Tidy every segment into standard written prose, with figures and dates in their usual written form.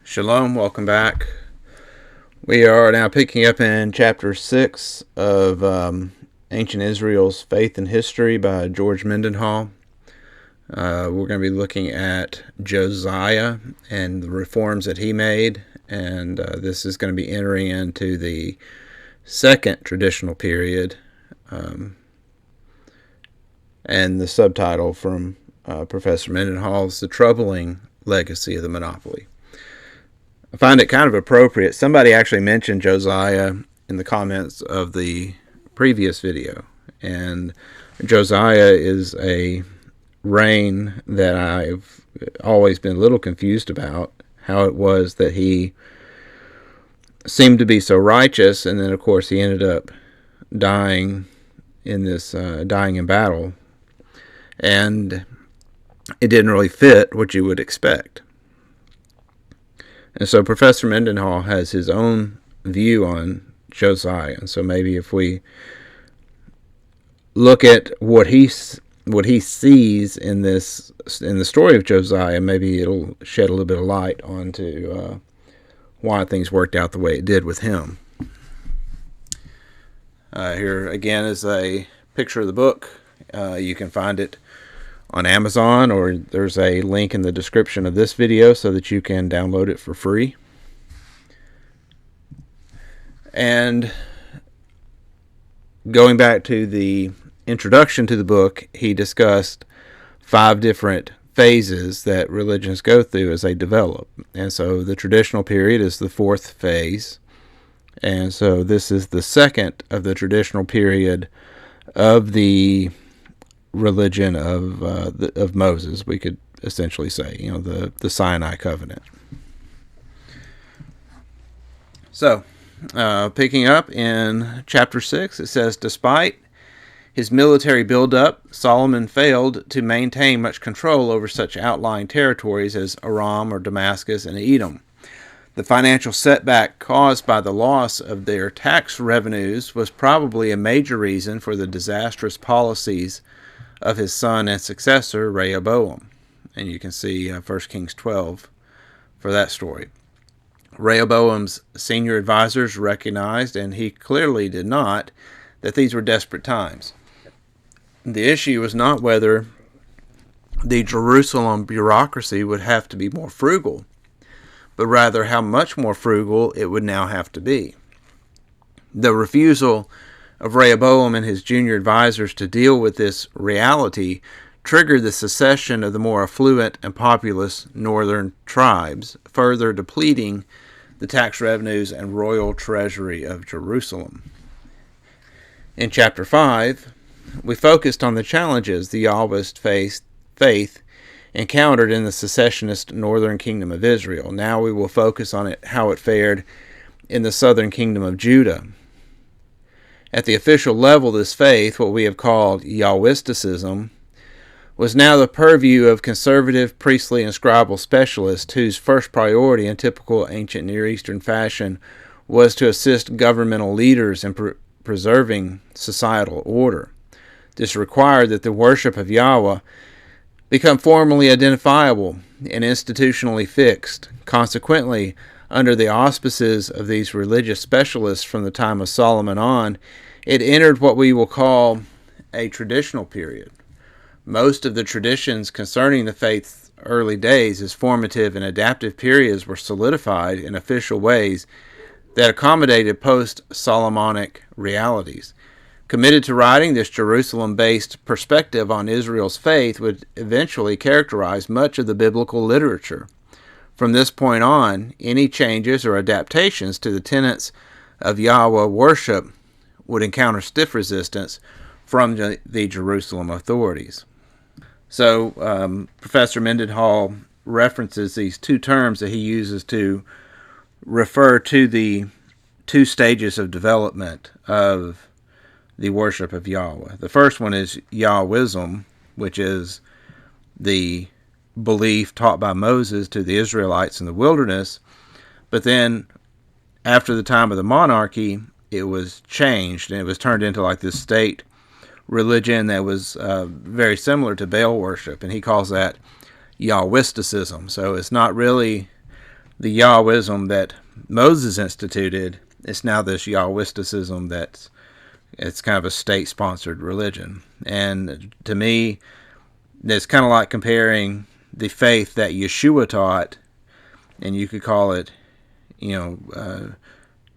Shalom, welcome back. We are now picking up in chapter 6 of Ancient Israel's Faith and History by George Mendenhall. We're going to be looking at Josiah and the reforms that he made, and this is going to be entering into the second traditional period, and the subtitle from Professor Mendenhall is The Troubling Legacy of the Monopoly. I find it kind of appropriate. Somebody actually mentioned Josiah in the comments of the previous video, and Josiah is a reign that I've always been a little confused about, how it was that he seemed to be so righteous, and then of course he ended up dying in battle, and it didn't really fit what you would expect. And so Professor Mendenhall has his own view on Josiah. And so maybe if we look at what he sees in the story of Josiah, maybe it'll shed a little bit of light onto why things worked out the way it did with him. Here again is a picture of the book. You can find it on Amazon, or there's a link in the description of this video so that you can download it for free. And going back to the introduction to the book, he discussed 5 different phases that religions go through as they develop. And so the traditional period is the 4th phase. And so this is the second of the traditional period of the religion of Moses, we could essentially say, the Sinai covenant. So, picking up in chapter 6, it says, despite his military buildup, Solomon failed to maintain much control over such outlying territories as Aram or Damascus and Edom. The financial setback caused by the loss of their tax revenues was probably a major reason for the disastrous policies of his son and successor, Rehoboam. And you can see 1 Kings 12 for that story. Rehoboam's senior advisors recognized, and he clearly did not, that these were desperate times. The issue was not whether the Jerusalem bureaucracy would have to be more frugal, but rather how much more frugal it would now have to be. The refusal of Rehoboam and his junior advisors to deal with this reality triggered the secession of the more affluent and populous northern tribes, further depleting the tax revenues and royal treasury of Jerusalem. In chapter 5, we focused on the challenges the Yahwist faith encountered in the secessionist northern kingdom of Israel. Now we will focus on how it fared in the southern kingdom of Judah. At the official level, this faith, what we have called Yahwisticism, was now the purview of conservative priestly and scribal specialists whose first priority in typical ancient Near Eastern fashion was to assist governmental leaders in preserving societal order. This required that the worship of Yahweh become formally identifiable and institutionally fixed. Consequently, under the auspices of these religious specialists from the time of Solomon on, it entered what we will call a traditional period. Most of the traditions concerning the faith's early days as formative and adaptive periods were solidified in official ways that accommodated post-Solomonic realities. Committed to writing, this Jerusalem-based perspective on Israel's faith would eventually characterize much of the biblical literature. From this point on, any changes or adaptations to the tenets of Yahweh worship would encounter stiff resistance from the Jerusalem authorities. So, Professor Mendenhall references these 2 terms that he uses to refer to the 2 stages of development of the worship of Yahweh. The first one is Yahwism, which is the belief taught by Moses to the Israelites in the wilderness, but then after the time of the monarchy, it was changed and it was turned into like this state religion that was very similar to Baal worship, and he calls that Yahwisticism. So it's not really the Yahwism that Moses instituted is now this Yahwisticism that's it's kind of a state-sponsored religion. And to me, it's kind of like comparing the faith that Yeshua taught, and you could call it,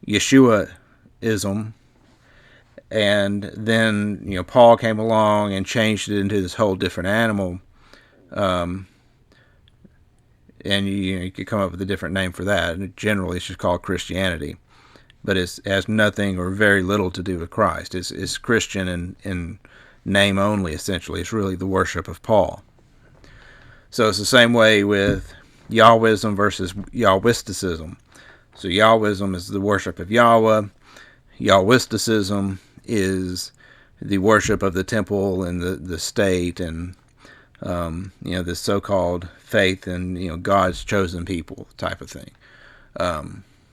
Yeshuaism, and then Paul came along and changed it into this whole different animal, and you could come up with a different name for that. And generally, it's just called Christianity, but it has nothing or very little to do with Christ. It's Christian in name only. Essentially, it's really the worship of Paul. So it's the same way with Yahwism versus Yahwisticism. So Yahwism is the worship of Yahweh. Yahwisticism is the worship of the temple and the state, and this so-called faith in God's chosen people type of thing.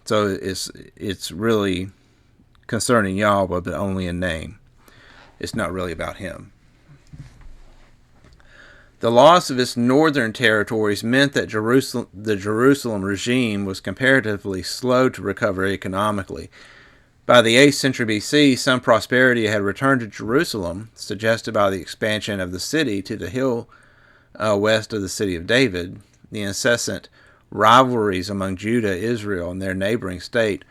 So it's really concerning Yahweh, but only in name. It's not really about him. The loss of its northern territories meant that the Jerusalem regime was comparatively slow to recover economically. By the 8th century BC, some prosperity had returned to Jerusalem, suggested by the expansion of the city to the hill west of the city of David. The incessant rivalries among Judah, Israel, and their neighboring state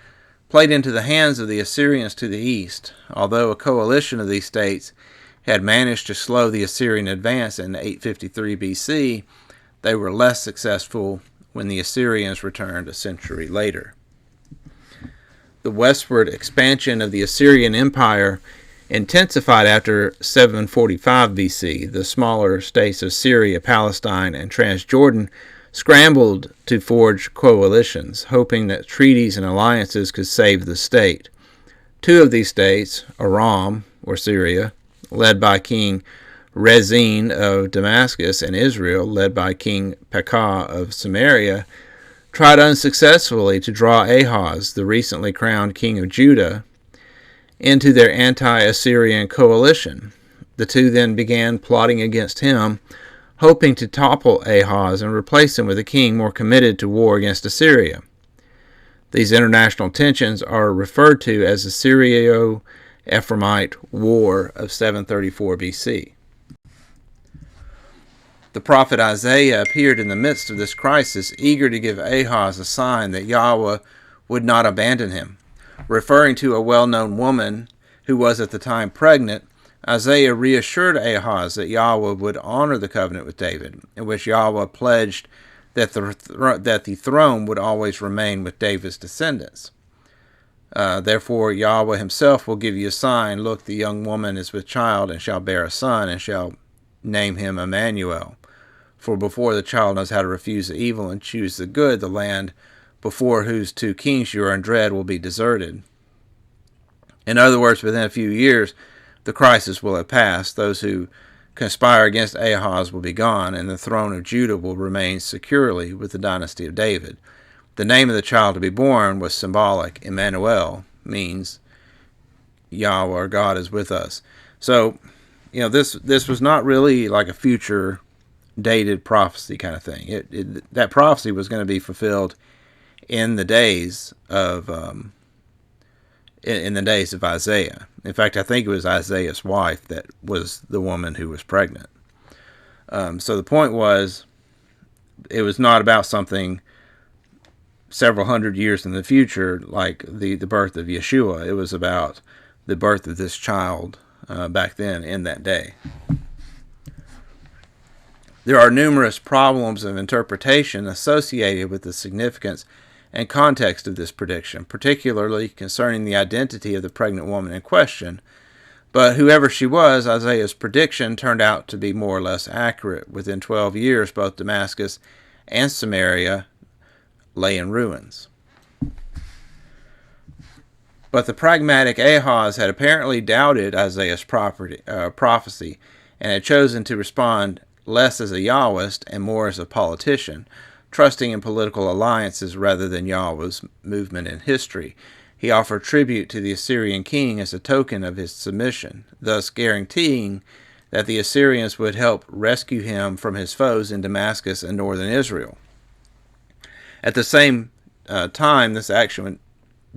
played into the hands of the Assyrians to the east. Although a coalition of these states had managed to slow the Assyrian advance in 853 BC, they were less successful when the Assyrians returned a century later. The westward expansion of the Assyrian Empire intensified after 745 BC. The smaller states of Syria, Palestine, and Transjordan scrambled to forge coalitions, hoping that treaties and alliances could save the state. Two of these states, Aram, or Syria, led by King Rezin of Damascus, and Israel, led by King Pekah of Samaria, tried unsuccessfully to draw Ahaz, the recently crowned king of Judah, into their anti-Assyrian coalition. The two then began plotting against him, hoping to topple Ahaz and replace him with a king more committed to war against Assyria. These international tensions are referred to as the Syrio-Ephraimite War of 734 BC. The prophet Isaiah appeared in the midst of this crisis, eager to give Ahaz a sign that Yahweh would not abandon him. Referring to a well-known woman who was at the time pregnant, Isaiah reassured Ahaz that Yahweh would honor the covenant with David, in which Yahweh pledged that the throne would always remain with David's descendants. Therefore Yahweh himself will give you a sign. Look, the young woman is with child and shall bear a son, and shall name him Emmanuel. For before the child knows how to refuse the evil and choose the good, the land before whose two kings you are in dread will be deserted. In other words, within a few years, the crisis will have passed. Those who conspire against Ahaz will be gone, and the throne of Judah will remain securely with the dynasty of David. The name of the child to be born was symbolic. Emmanuel means Yahweh, or God, is with us. So, this was not really like a future dated prophecy kind of thing. That prophecy was going to be fulfilled in the days of Isaiah. In fact, I think it was Isaiah's wife that was the woman who was pregnant. So the point was, it was not about something several hundred years in the future, like the birth of Yeshua. It was about the birth of this child back then in that day. There are numerous problems of interpretation associated with the significance and context of this prediction, particularly concerning the identity of the pregnant woman in question. But whoever she was, Isaiah's prediction turned out to be more or less accurate. Within 12 years, both Damascus and Samaria lay in ruins. But the pragmatic Ahaz had apparently doubted Isaiah's prophecy and had chosen to respond less as a Yahwist and more as a politician, trusting in political alliances rather than Yahweh's movement in history. He offered tribute to the Assyrian king as a token of his submission, thus guaranteeing that the Assyrians would help rescue him from his foes in Damascus and northern Israel. At the same time, this action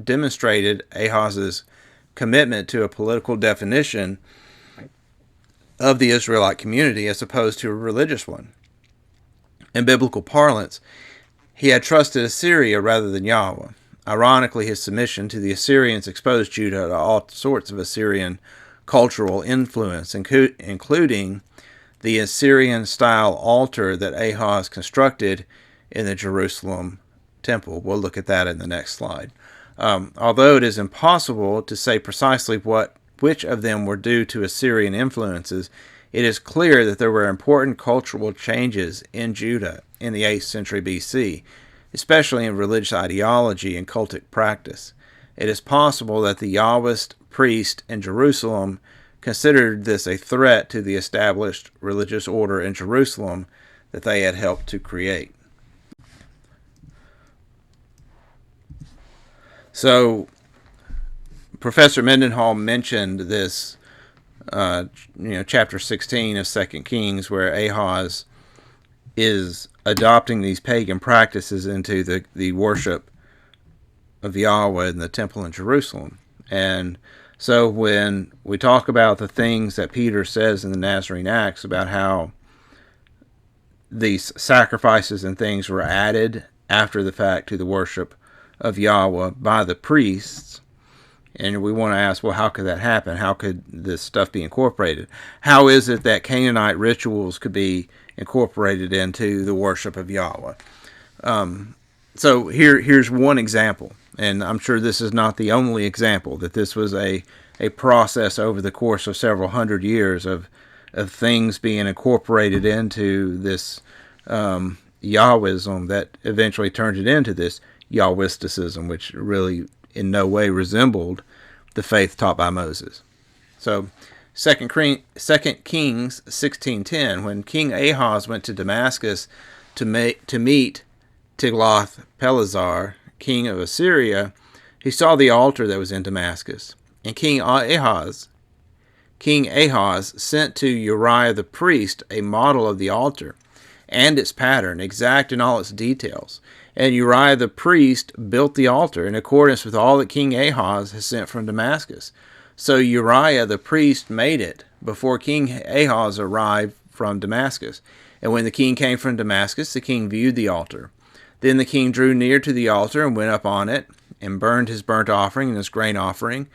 demonstrated Ahaz's commitment to a political definition of the Israelite community as opposed to a religious one. In biblical parlance, he had trusted Assyria rather than Yahweh. Ironically, his submission to the Assyrians exposed Judah to all sorts of Assyrian cultural influence, including the Assyrian-style altar that Ahaz constructed in the Jerusalem temple. We'll look at that in the next slide. Although it is impossible to say precisely which of them were due to Assyrian influences, it is clear that there were important cultural changes in Judah in the 8th century BC, especially in religious ideology and cultic practice. It is possible that the Yahwist priest in Jerusalem considered this a threat to the established religious order in Jerusalem that they had helped to create. So, Professor Mendenhall mentioned this, chapter 16 of 2 Kings, where Ahaz is adopting these pagan practices into the worship of Yahweh in the temple in Jerusalem. And so when we talk about the things that Peter says in the Nazarene Acts about how these sacrifices and things were added after the fact to the worship of Yahweh by the priests, and we want to ask, well, how could that happen? How could this stuff be incorporated? How is it that Canaanite rituals could be incorporated into the worship of Yahweh? So here's one example, and I'm sure this is not the only example, that this was a process over the course of several hundred years of things being incorporated into this Yahwism that eventually turned it into this Yahwisticism, which really in no way resembled the faith taught by Moses. So 2 Kings 16:10, when King Ahaz went to Damascus to meet Tiglath-Pileser, king of Assyria, he saw the altar that was in Damascus. And King Ahaz sent to Uriah the priest a model of the altar and its pattern, exact in all its details. And Uriah the priest built the altar in accordance with all that King Ahaz had sent from Damascus. So Uriah the priest made it before King Ahaz arrived from Damascus. And when the king came from Damascus, the king viewed the altar. Then the king drew near to the altar and went up on it, and burned his burnt offering and his grain offering,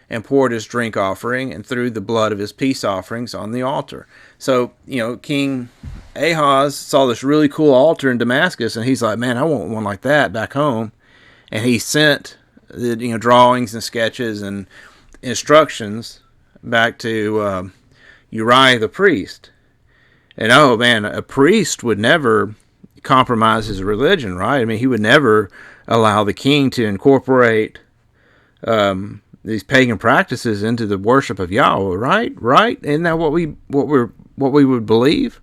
and poured his drink offering, and threw the blood of his peace offerings on the altar. So, King Ahaz saw this really cool altar in Damascus, and he's like, man, I want one like that back home. And he sent the drawings and sketches and instructions back to Uriah the priest. And oh man, a priest would never compromise his religion, right? I mean, he would never allow the king to incorporate these pagan practices into the worship of Yahweh, right? Isn't that what we would believe?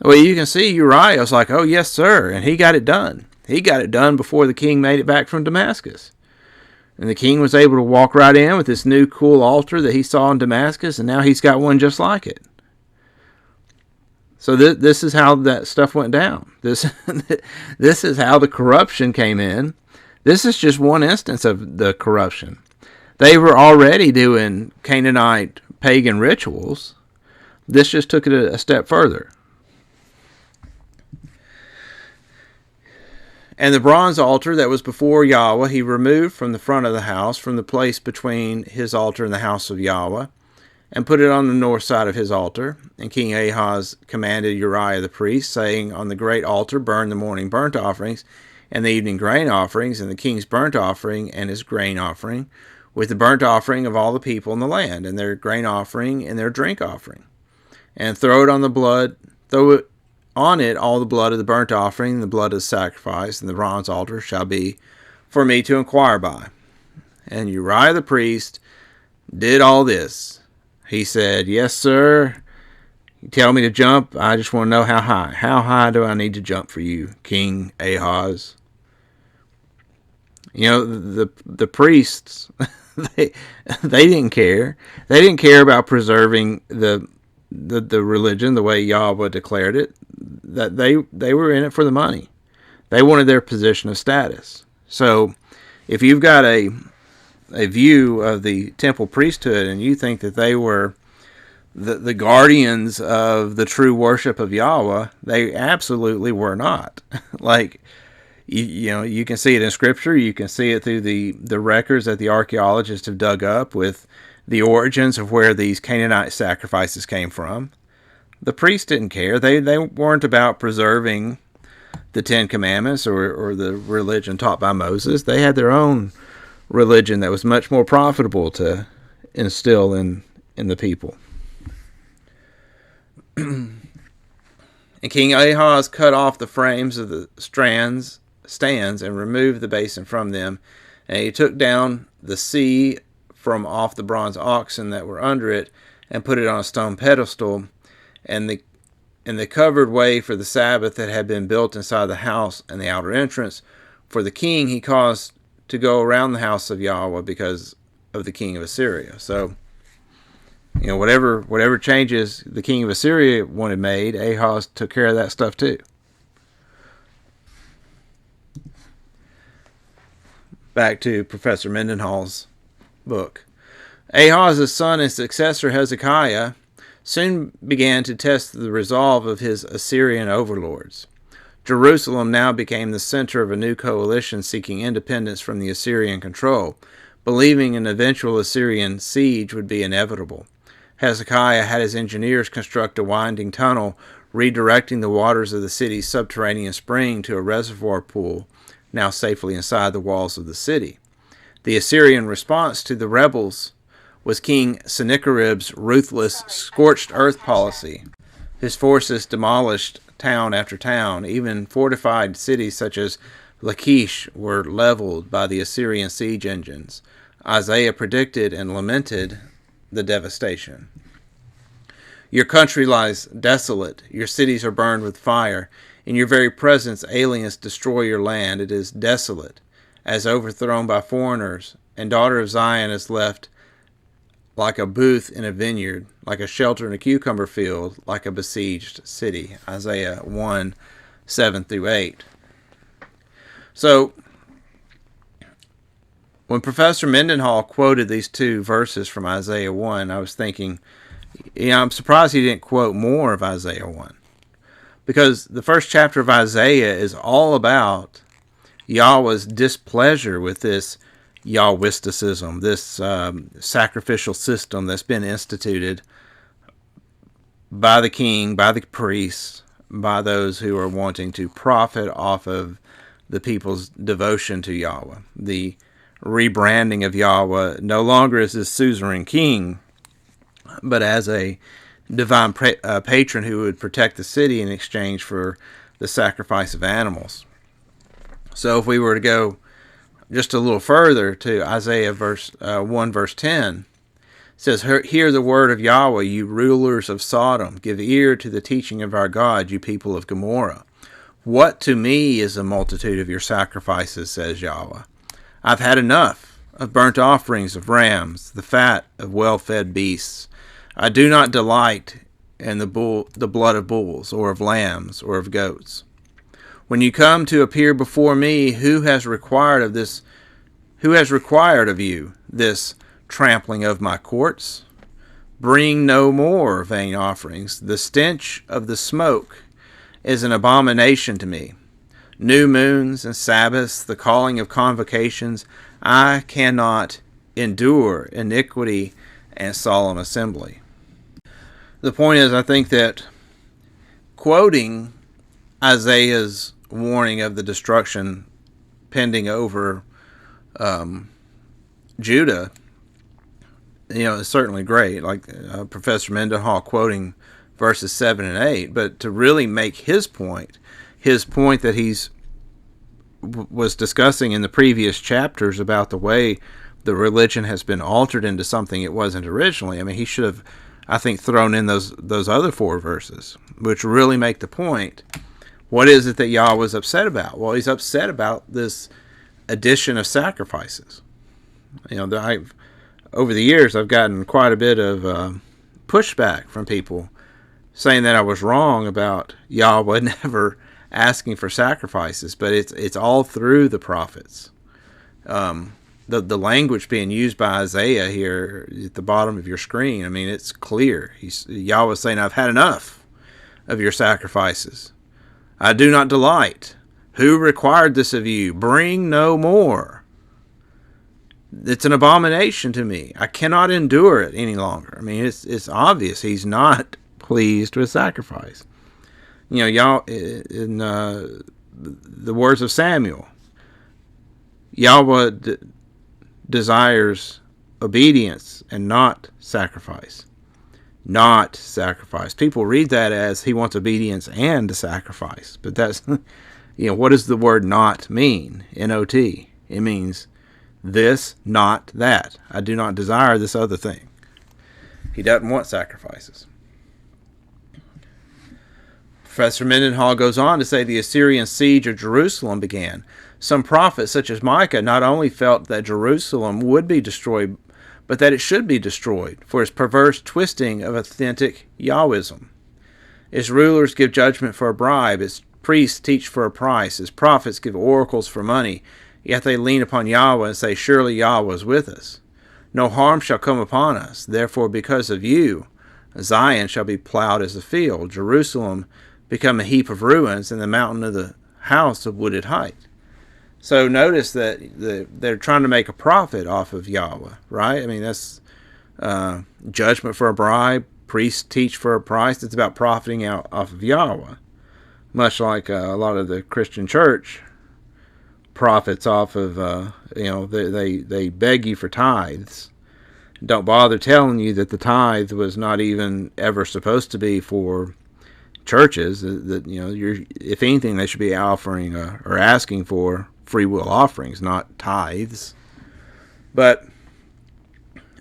Well, you can see Uriah was like, oh yes, sir, and he got it done. He got it done before the king made it back from Damascus. And the king was able to walk right in with this new cool altar that he saw in Damascus, and now he's got one just like it. So this is how that stuff went down. This is how the corruption came in. This is just one instance of the corruption. They were already doing Canaanite pagan rituals. This just took it a step further. And the bronze altar that was before Yahweh he removed from the front of the house, from the place between his altar and the house of Yahweh, and put it on the north side of his altar. And King Ahaz commanded Uriah the priest, saying, on the great altar burn the morning burnt offerings, and the evening grain offerings, and the king's burnt offering and his grain offering, with the burnt offering of all the people in the land, and their grain offering and their drink offering. And throw it on it all the blood of the burnt offering, and the blood of the sacrifice, and the bronze altar shall be for me to inquire by. And Uriah the priest did all this. He said, yes, sir. You tell me to jump. I just want to know how high. How high do I need to jump for you, King Ahaz? The priests, they didn't care. They didn't care about preserving the religion the way Yahweh declared it. That they were in it for the money. They wanted their position of status. So if you've got a view of the temple priesthood and you think that they were the guardians of the true worship of Yahweh, they absolutely were not. Like, you can see it in Scripture. You can see it through the records that the archaeologists have dug up with the origins of where these Canaanite sacrifices came from. The priests didn't care. They weren't about preserving the Ten Commandments or the religion taught by Moses. They had their own religion that was much more profitable to instill in the people. And King Ahaz cut off the frames of the stands and removed the basin from them. And he took down the sea from off the bronze oxen that were under it and put it on a stone pedestal. And the covered way for the Sabbath that had been built inside the house and the outer entrance for the king he caused to go around the house of Yahweh because of the king of Assyria. So, whatever changes the king of Assyria wanted made, Ahaz took care of that stuff too. Back to Professor Mendenhall's book. Ahaz's son and successor Hezekiah soon began to test the resolve of his Assyrian overlords. Jerusalem now became the center of a new coalition seeking independence from the Assyrian control, believing an eventual Assyrian siege would be inevitable. Hezekiah had his engineers construct a winding tunnel, redirecting the waters of the city's subterranean spring to a reservoir pool, now safely inside the walls of the city. The Assyrian response to the rebels was King Sennacherib's ruthless, scorched earth policy. His forces demolished town after town. Even fortified cities such as Lachish were leveled by the Assyrian siege engines. Isaiah predicted and lamented the devastation. Your country lies desolate. Your cities are burned with fire. In your very presence, aliens destroy your land. It is desolate, as overthrown by foreigners, and daughter of Zion is left like a booth in a vineyard, like a shelter in a cucumber field, like a besieged city. Isaiah 1, 7-8. So, when Professor Mendenhall quoted these two verses from Isaiah 1, I was thinking, I'm surprised he didn't quote more of Isaiah 1. Because the first chapter of Isaiah is all about Yahweh's displeasure with this Yahwisticism, this sacrificial system that's been instituted by the king, by the priests, by those who are wanting to profit off of the people's devotion to Yahweh. The rebranding of Yahweh no longer as this suzerain king, but as a divine patron who would protect the city in exchange for the sacrifice of animals. So if we were to go just a little further to Isaiah 1 verse 10, it says, "Hear the word of Yahweh, you rulers of Sodom. Give ear to the teaching of our God, you people of Gomorrah. What to me is the multitude of your sacrifices, says Yahweh. I've had enough of burnt offerings of rams, the fat of well-fed beasts. I do not delight in the blood of bulls, or of lambs, or of goats. When you come to appear before me, who has required of you this trampling of my courts? Bring no more vain offerings. The stench of the smoke is an abomination to me. New moons and Sabbaths, the calling of convocations, I cannot endure iniquity and solemn assembly." The point is, I think that quoting Isaiah's warning of the destruction pending over Judah, is certainly great, like Professor Mendenhall quoting verses 7 and 8, but to really make his point that he's was discussing in the previous chapters about the way the religion has been altered into something it wasn't originally. I mean, he should have, I think, thrown in those other 4 verses, which really make the point. What is it that Yah was upset about? Well, he's upset about this addition of sacrifices. Over the years, I've gotten quite a bit of pushback from people saying that I was wrong about Yahweh never asking for sacrifices, but it's all through the prophets. The language being used by Isaiah here at the bottom of your screen, I mean, it's clear. Yahweh's saying, I've had enough of your sacrifices. I do not delight. Who required this of you? Bring no more. It's an abomination to me. I cannot endure it any longer. I mean, it's obvious he's not pleased with sacrifice. You know, y'all, in the words of Samuel, Yahweh desires obedience and not sacrifice. Not sacrifice. People read that as he wants obedience and a sacrifice. But that's, you know, what does the word not mean? N-O-T. It means this, not that. I do not desire this other thing. He doesn't want sacrifices. Professor Mendenhall goes on to say the Assyrian siege of Jerusalem began. Some prophets, such as Micah, not only felt that Jerusalem would be destroyed, but that it should be destroyed for its perverse twisting of authentic Yahwism. Its rulers give judgment for a bribe, its priests teach for a price, its prophets give oracles for money, yet they lean upon Yahweh and say, surely Yahweh is with us. No harm shall come upon us. Therefore, because of you, Zion shall be plowed as a field, Jerusalem become a heap of ruins, and the mountain of the house of wooded height. So notice that they're trying to make a profit off of Yahweh, right? I mean, that's judgment for a bribe, priests teach for a price. It's about profiting out off of Yahweh, much like a lot of the Christian church profits off of, they beg you for tithes. Don't bother telling you that the tithe was not even ever supposed to be for churches. That if anything, they should be offering or asking for free will offerings, not tithes. But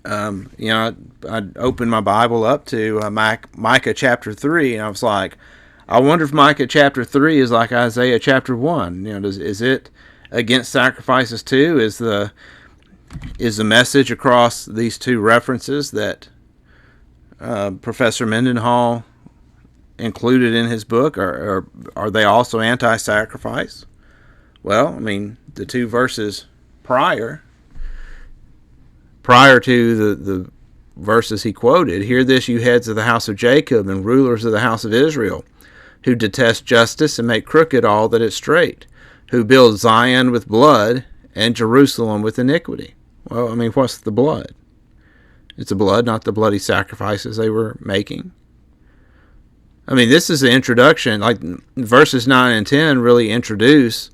I opened my Bible up to Micah chapter 3, and I was like, I wonder if Micah chapter 3 is like Isaiah chapter 1. Is it against sacrifices too? Is the message across these two references that Professor Mendenhall included in his book, or are they also anti-sacrifice? Well, I mean, the two verses prior to the verses he quoted, hear this, you heads of the house of Jacob and rulers of the house of Israel, who detest justice and make crooked all that is straight, who build Zion with blood and Jerusalem with iniquity. Well, I mean, what's the blood? It's the blood, not the bloody sacrifices they were making. I mean, this is the introduction. Like, verses 9 and 10 really introduce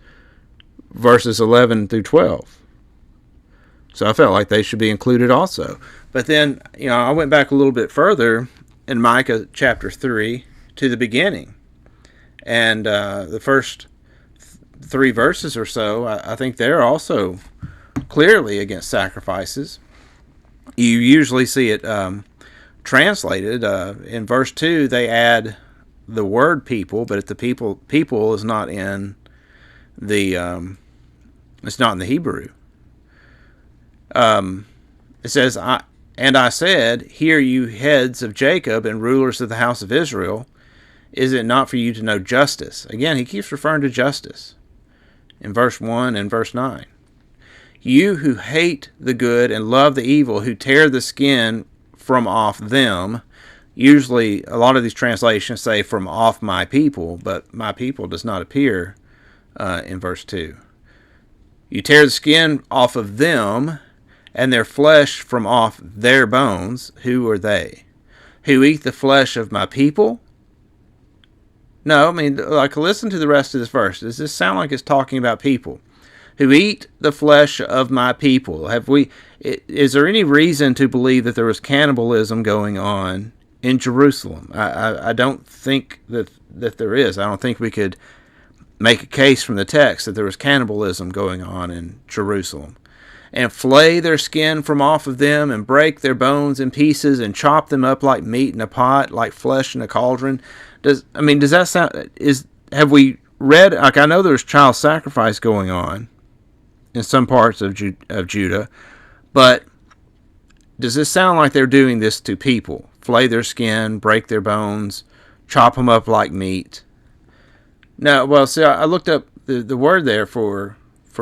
verses 11 through 12. So I felt like they should be included also. But then, I went back a little bit further in Micah chapter 3 to the beginning. And the first 3 verses or so, I think they're also clearly against sacrifices. You usually see it translated. In verse 2, they add the word people, but if the people is not in the it's not in the Hebrew. It says, I said, hear you heads of Jacob and rulers of the house of Israel, is it not for you to know justice? Again, he keeps referring to justice in verse 1 and verse 9. You who hate the good and love the evil, who tear the skin from off them. Usually, a lot of these translations say from off my people, but my people does not appear in verse 2. You tear the skin off of them, and their flesh from off their bones. Who are they? Who eat the flesh of my people? No, I mean, like, listen to the rest of this verse. Does this sound like it's talking about people? Who eat the flesh of my people. Is there any reason to believe that there was cannibalism going on in Jerusalem? I don't think that there is. I don't think we could make a case from the text that there was cannibalism going on in Jerusalem. And flay their skin from off of them, and break their bones in pieces, and chop them up like meat in a pot, like flesh in a cauldron. Does that sound? Have we read? Like, I know there's child sacrifice going on in some parts of Judah, but does this sound like they're doing this to people? Flay their skin, break their bones, chop them up like meat. No, well, see, I looked up the word there for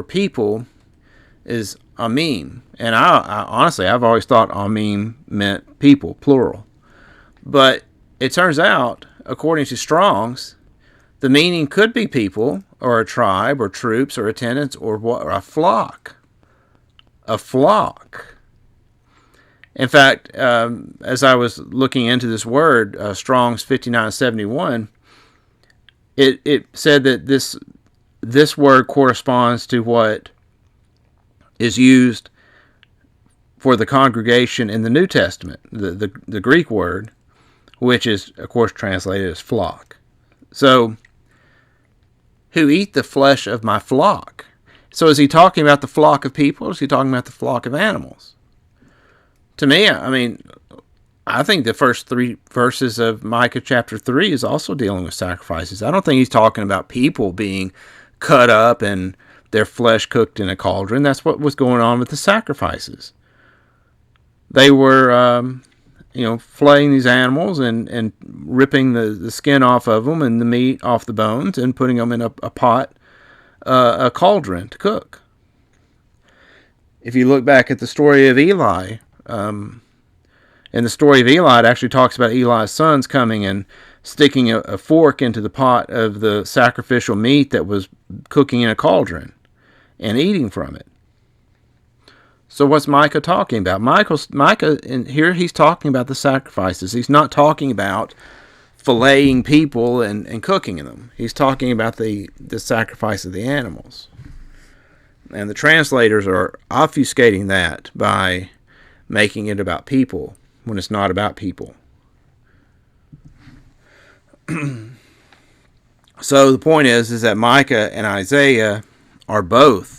people is amim, and I honestly I've always thought amim meant people, plural, but it turns out, according to Strong's, the meaning could be people or a tribe or troops or attendants or what, or a flock. A flock. In fact, as I was looking into this word, Strong's 5971, it said that this word corresponds to what is used for the congregation in the New Testament, the Greek word, which is, of course, translated as flock. So, who eat the flesh of my flock? So is he talking about the flock of people, or is he talking about the flock of animals? To me, I mean, I think the first 3 verses of Micah chapter 3 is also dealing with sacrifices. I don't think he's talking about people being cut up and their flesh cooked in a cauldron. That's what was going on with the sacrifices. They were, flaying these animals and ripping the skin off of them and the meat off the bones and putting them in a pot, a cauldron to cook. If you look back at the story of Eli, in the story of Eli, it actually talks about Eli's sons coming and sticking a fork into the pot of the sacrificial meat that was cooking in a cauldron and eating from it. So what's Micah talking about? Micah, in here he's talking about the sacrifices. He's not talking about filleting people and cooking them. He's talking about the sacrifice of the animals. And the translators are obfuscating that by making it about people when it's not about people. So the point is that Micah and Isaiah are both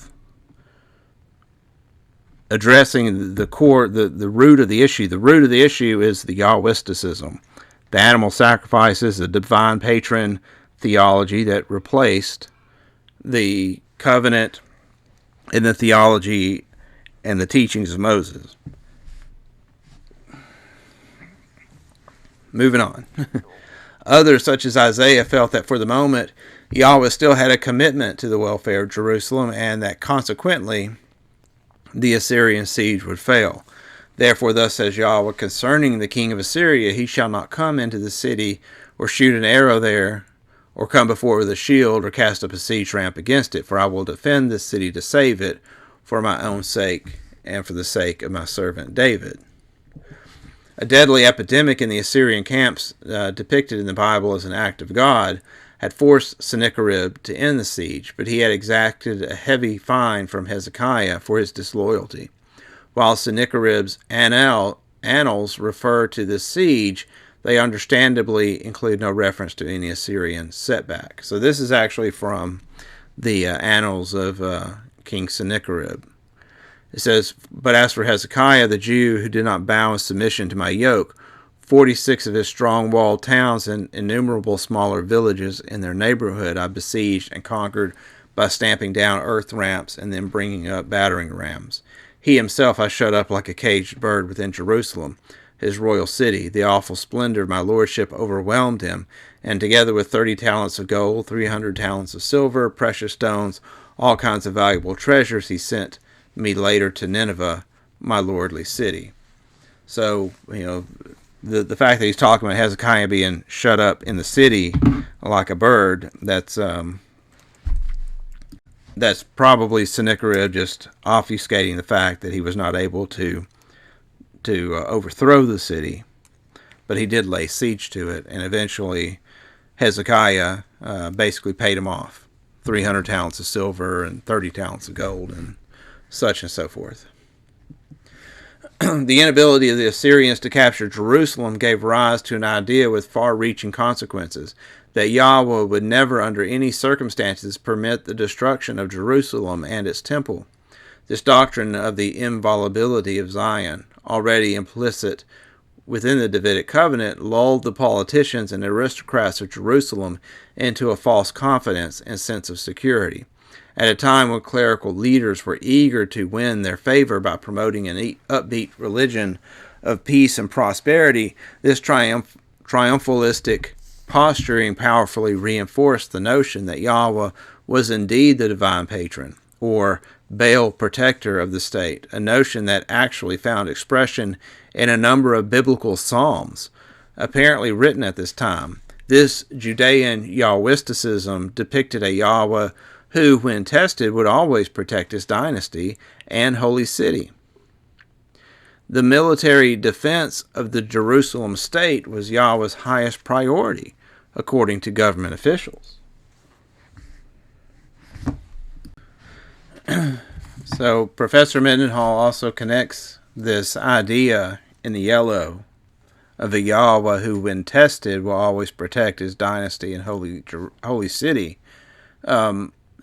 addressing the core, the root of the issue. The root of the issue is the Yahwisticism, the animal sacrifices, the divine patron theology that replaced the covenant and the theology and the teachings of Moses. Moving on. Others, such as Isaiah, felt that for the moment, Yahweh still had a commitment to the welfare of Jerusalem, and that consequently, the Assyrian siege would fail. Therefore, thus says Yahweh concerning the king of Assyria, he shall not come into the city, or shoot an arrow there, or come before with a shield, or cast up a siege ramp against it, for I will defend this city to save it, for my own sake, and for the sake of my servant David. A deadly epidemic in the Assyrian camps, depicted in the Bible as an act of God, had forced Sennacherib to end the siege, but he had exacted a heavy fine from Hezekiah for his disloyalty. While Sennacherib's annals refer to this siege, they understandably include no reference to any Assyrian setback. So this is actually from the annals of King Sennacherib. It says, but as for Hezekiah, the Jew who did not bow in submission to my yoke, 46 of his strong walled towns and innumerable smaller villages in their neighborhood I besieged and conquered by stamping down earth ramps and then bringing up battering rams. He himself I shut up like a caged bird within Jerusalem, his royal city. The awful splendor of my lordship overwhelmed him, and together with 30 talents of gold, 300 talents of silver, precious stones, all kinds of valuable treasures, he sent me later to Nineveh, my lordly city. So, the fact that he's talking about Hezekiah being shut up in the city like a bird, that's probably Sennacherib just obfuscating the fact that he was not able to overthrow the city, but he did lay siege to it, and eventually Hezekiah basically paid him off, 300 talents of silver and 30 talents of gold and such and so forth. The inability of the Assyrians to capture Jerusalem gave rise to an idea with far-reaching consequences, that Yahweh would never under any circumstances permit the destruction of Jerusalem and its temple. This doctrine of the inviolability of Zion, already implicit within the Davidic covenant, lulled the politicians and aristocrats of Jerusalem into a false confidence and sense of security. At a time when clerical leaders were eager to win their favor by promoting an upbeat religion of peace and prosperity, this triumphalistic posturing powerfully reinforced the notion that Yahweh was indeed the divine patron, or Baal protector of the state, a notion that actually found expression in a number of biblical psalms, apparently written at this time. This Judean Yahwisticism depicted a Yahweh who, when tested, would always protect his dynasty and holy city. The military defense of the Jerusalem state was Yahweh's highest priority, according to government officials. So Professor Mendenhall also connects this idea in the yellow of a Yahweh who, when tested, will always protect his dynasty and holy city.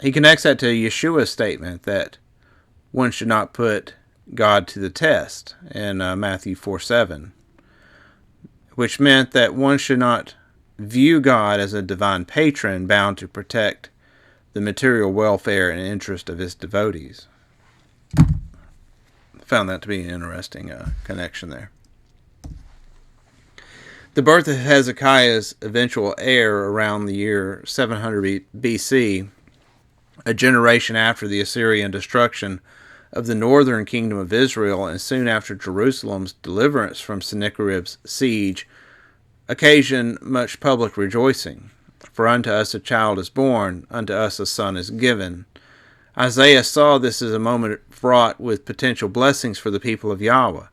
He connects that to Yeshua's statement that one should not put God to the test in Matthew 4:7, which meant that one should not view God as a divine patron bound to protect the material welfare and interest of his devotees. Found that to be an interesting connection there. The birth of Hezekiah's eventual heir around the year 700 BC, a generation after the Assyrian destruction of the northern kingdom of Israel and soon after Jerusalem's deliverance from Sennacherib's siege, occasioned much public rejoicing. For unto us a child is born, unto us a son is given. Isaiah saw this as a moment fraught with potential blessings for the people of Yahweh.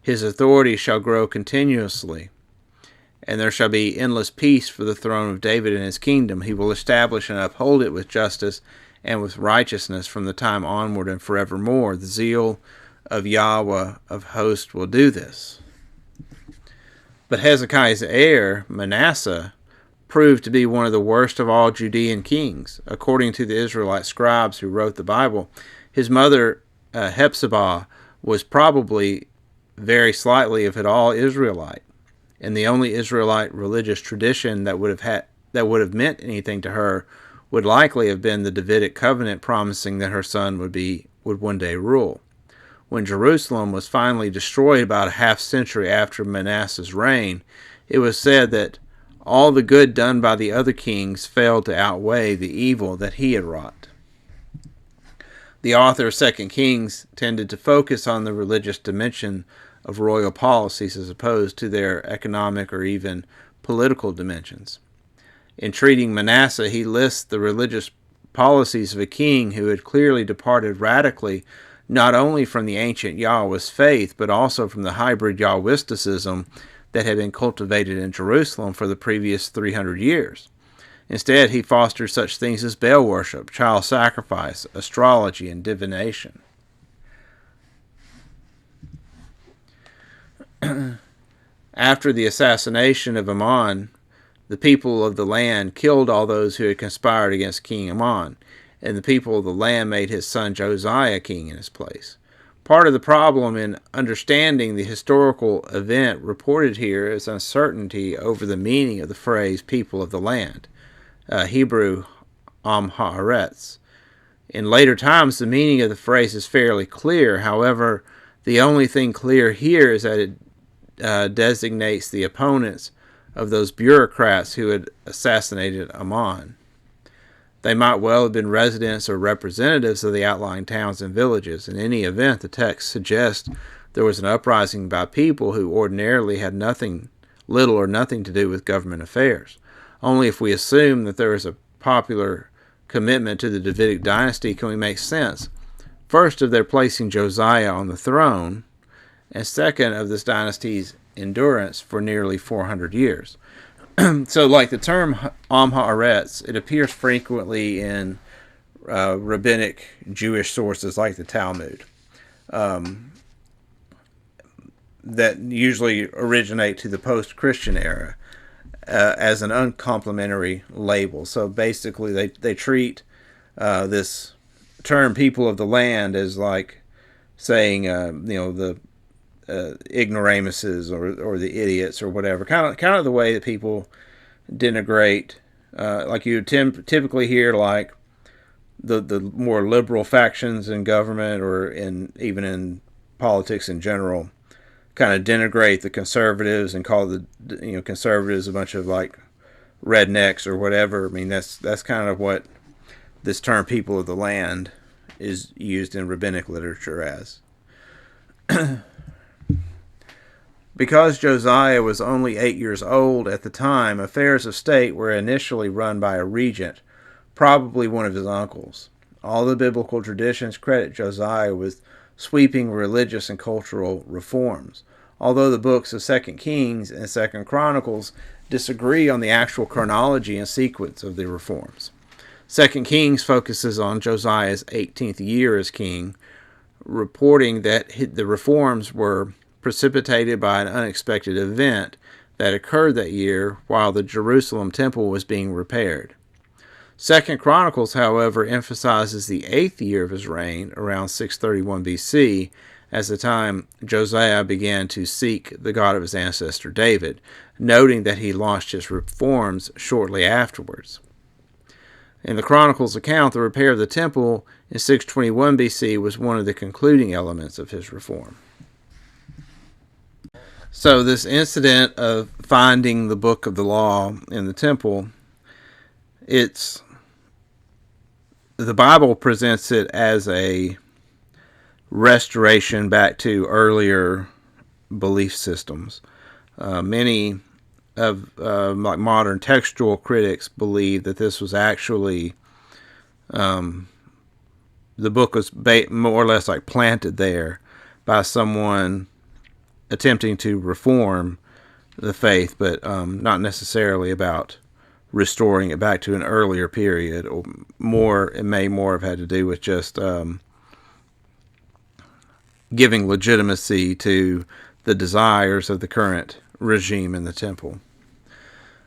His authority shall grow continuously, and there shall be endless peace for the throne of David and his kingdom. He will establish and uphold it with justice and with righteousness from the time onward and forevermore. The zeal of Yahweh of hosts will do this. But Hezekiah's heir, Manasseh, proved to be one of the worst of all Judean kings. According to the Israelite scribes who wrote the Bible, his mother, Hephzibah, was probably very slightly, if at all, Israelite, and the only Israelite religious tradition that would have meant anything to her would likely have been the Davidic covenant promising that her son would one day rule. When Jerusalem was finally destroyed about a half century after Manasseh's reign, it was said that all the good done by the other kings failed to outweigh the evil that he had wrought. The author of 2 Kings tended to focus on the religious dimension of royal policies as opposed to their economic or even political dimensions. In treating Manasseh, he lists the religious policies of a king who had clearly departed radically not only from the ancient Yahweh's faith, but also from the hybrid Yahwisticism that had been cultivated in Jerusalem for the previous 300 years. Instead, he fostered such things as Baal worship, child sacrifice, astrology, and divination. After the assassination of Ammon, the people of the land killed all those who had conspired against King Ammon, and the people of the land made his son Josiah king in his place. Part of the problem in understanding the historical event reported here is uncertainty over the meaning of the phrase people of the land, Hebrew Am Haaretz. In later times, the meaning of the phrase is fairly clear. However, the only thing clear here is that it designates the opponents of those bureaucrats who had assassinated Ammon. They might well have been residents or representatives of the outlying towns and villages. In any event, the text suggests there was an uprising by people who ordinarily had little or nothing to do with government affairs. Only if we assume that there is a popular commitment to the Davidic dynasty can we make sense, first, of their placing Josiah on the throne, and second, of this dynasty's endurance for nearly 400 years. So, like the term Am Haaretz, it appears frequently in rabbinic Jewish sources like the Talmud, that usually originate to the post-Christian era as an uncomplimentary label. So basically, they treat this term "people of the land" as like saying, the ignoramuses or the idiots or whatever, kind of the way that people denigrate, like you typically hear, like the more liberal factions in government or even in politics in general, kind of denigrate the conservatives and call the conservatives a bunch of like rednecks or whatever. I mean, that's kind of what this term "people of the land" is used in rabbinic literature as. Because Josiah was only 8 years old at the time, affairs of state were initially run by a regent, probably one of his uncles. All the biblical traditions credit Josiah with sweeping religious and cultural reforms, although the books of 2 Kings and 2 Chronicles disagree on the actual chronology and sequence of the reforms. 2 Kings focuses on Josiah's 18th year as king, reporting that the reforms were precipitated by an unexpected event that occurred that year while the Jerusalem temple was being repaired. 2 Chronicles, however, emphasizes the 8th year of his reign, around 631 BC, as the time Josiah began to seek the God of his ancestor David, noting that he launched his reforms shortly afterwards. In the Chronicles account, the repair of the temple in 621 BC was one of the concluding elements of his reform. So this incident of finding the book of the law in the temple, the Bible presents it as a restoration back to earlier belief systems. Many of like modern textual critics believe that this was actually the book was more or less like planted there by someone attempting to reform the faith, but not necessarily about restoring it back to an earlier period, or it may more have had to do with just giving legitimacy to the desires of the current regime in the temple.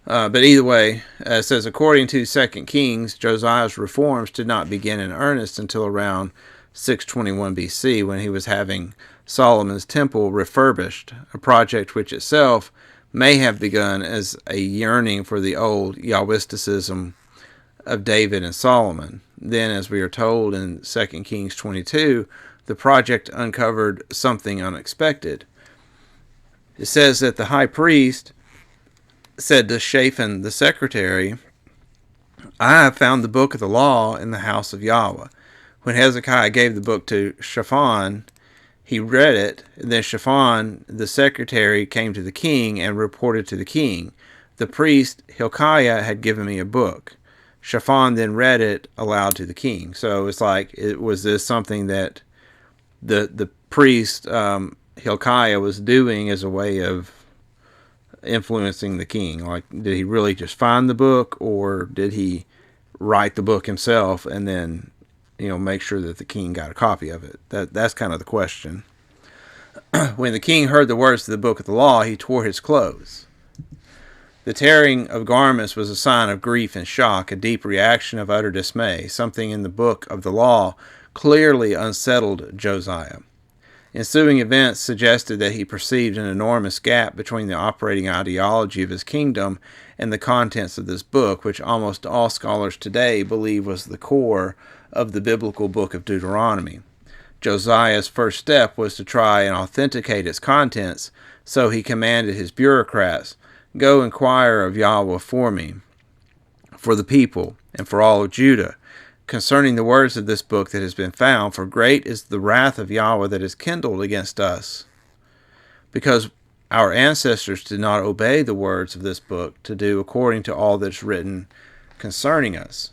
But either way, it says, according to 2 Kings, Josiah's reforms did not begin in earnest until around 621 BC, when he was having Solomon's temple refurbished, a project which itself may have begun as a yearning for the old Yahwisticism of David and Solomon. Then, as we are told in 2 Kings 22, the project uncovered something unexpected. It says that the high priest said to Shaphan the secretary, "I have found the book of the law in the house of Yahweh." When Hezekiah gave the book to Shaphan, he read it, and then Shaphan the secretary came to the king and reported to the king, "The priest Hilkiah had given me a book." Shaphan then read it aloud to the king. So it's like, was this something that the priest Hilkiah was doing as a way of influencing the king? Like, did he really just find the book, or did he write the book himself and then make sure that the king got a copy of it? That's kind of the question. When the king heard the words of the book of the law, he tore his clothes. The tearing of garments was a sign of grief and shock, a deep reaction of utter dismay. Something in the book of the law clearly unsettled Josiah. Ensuing events suggested that he perceived an enormous gap between the operating ideology of his kingdom and the contents of this book, which almost all scholars today believe was the core of the biblical book of Deuteronomy. Josiah's first step was to try and authenticate its contents, so he commanded his bureaucrats, "Go inquire of Yahweh for me, for the people, and for all of Judah, concerning the words of this book that has been found, for great is the wrath of Yahweh that is kindled against us, because our ancestors did not obey the words of this book to do according to all that is written concerning us."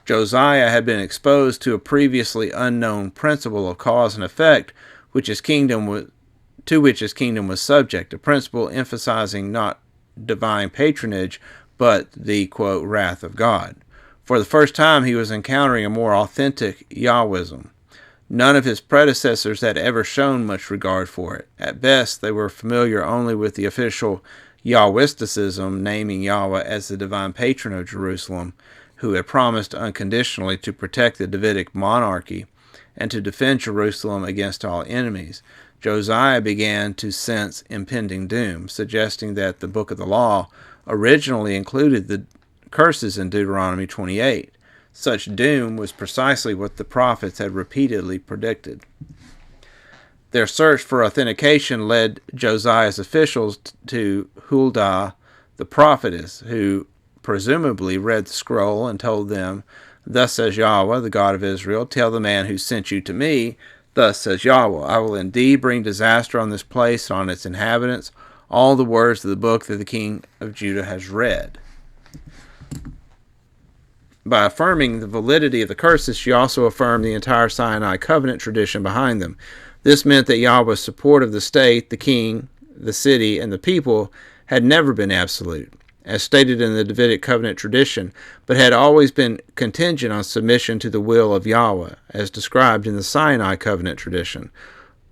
Josiah had been exposed to a previously unknown principle of cause and effect, to which his kingdom was subject, a principle emphasizing not divine patronage, but the, quote, wrath of God. For the first time, he was encountering a more authentic Yahwism. None of his predecessors had ever shown much regard for it. At best, they were familiar only with the official Yahwisticism, naming Yahweh as the divine patron of Jerusalem, who had promised unconditionally to protect the Davidic monarchy and to defend Jerusalem against all enemies. Josiah began to sense impending doom, suggesting that the book of the law originally included the curses in Deuteronomy 28. Such doom was precisely what the prophets had repeatedly predicted. Their search for authentication led Josiah's officials to Huldah, the prophetess, who presumably read the scroll and told them, "Thus says Yahweh, the God of Israel, tell the man who sent you to me, thus says Yahweh, I will indeed bring disaster on this place and on its inhabitants, all the words of the book that the king of Judah has read." By affirming the validity of the curses, she also affirmed the entire Sinai covenant tradition behind them. This meant that Yahweh's support of the state, the king, the city, and the people had never been absolute, as stated in the Davidic covenant tradition, but had always been contingent on submission to the will of Yahweh, as described in the Sinai covenant tradition.